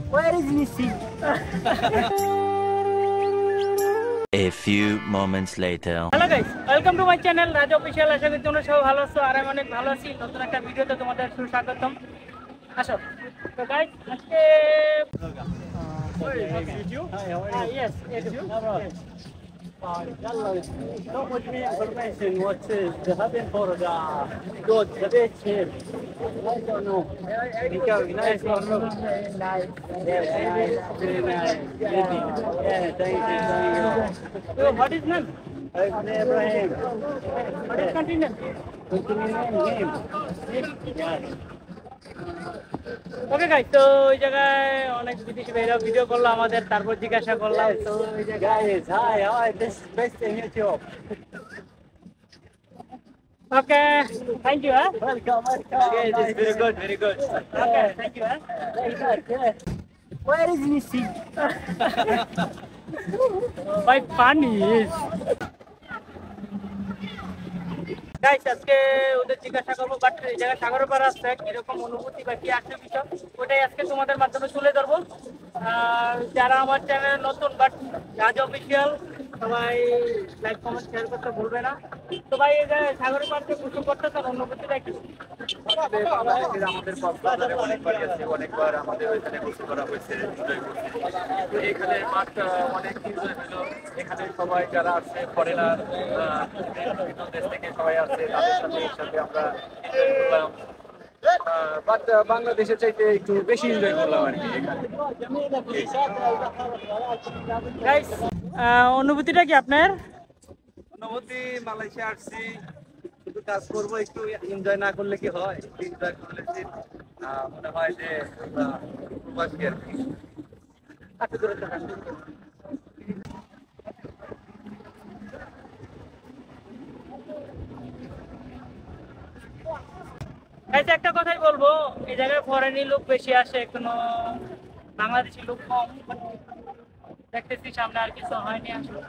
Where is missing? A few moments later. Hello guys, welcome to my channel Raj Official. আশা করি তোমরা সবাই ভালো আছো আর আমি অনেক ভালো আছি। নতুন একটা ভিডিওতে তোমাদের সুস্বাগতম। আসো তো গাইস আজকে yes, Not much information what is happening for the good, the beach here. I don't know. Nice one. Nice. Yes, nice. Very nice. Yeah, thank you. So what is name? I'm Ibrahim. What is country name? Game. Yes. Okay guys, তো ওই জায়গায় অনেক বিদেশি ভাইরা video করলো আমাদের, তারপর জিজ্ঞাসা করলাম তো ওই জায়গায় Guys, hi, this is best in YouTube. Okay thank you হ্যাঁ Welcome. Okay, this is very good, very good. Okay, thank you হ্যাঁ Where is missing? ভাই পানি গাইস আজকে ওদের জিজ্ঞাসা করবো, বাট এই জায়গায় সাগরের পাড় আসছে কিরকম অনুভূতি বা কি আসছে বিষয় ওটাই আজকে তোমাদের মাধ্যমে তুলে ধরবো। আর যারা আমার চ্যানেলে নতুন বাট রাজ অফিসিয়াল সবাই লাইক কমেন্ট শেয়ার করতে ভুলবে না। তো ভাই এই যে সাগরের পাড়ে গোসল করতে তার অনুভূতিটা কি? আমাদের কক্সবাজারে অনেকবারই আছে, অনেকবার আমাদের ওইখানে গোসল করা হয়েছে, এনজয় করছি। কিন্তু এখানে মাঠটা অনেক এনজয় হলো। এখানে সবাই যারা আছে ফরেনার, বিভিন্ন দেশ থেকে সবাই আছে, তাদের সাথে একসাথে আমরা এনজয় করলাম। বাট বাংলাদেশের চাইতে একটু বেশি এনজয় করলাম আর কি এখানে। গাইস অনুভূতিটা কি আপনার? অনুভূতি, মালয়েশিয়া আসছি, শুধু কাজ করবো, একটু এনজয় না করলে কি হয়? এনজয় করলে যে মনে হয় যে প্রবাসী আর কি। আচ্ছা দূরে থাকেন। গাইস একটা কথাই বলবো, এই জায়গায় ফরেনি লোক বেশি আসে, কোনো বাংলাদেশি লোক কম। দেখতেছি সামনে আর কিছু হয়নি আসলে।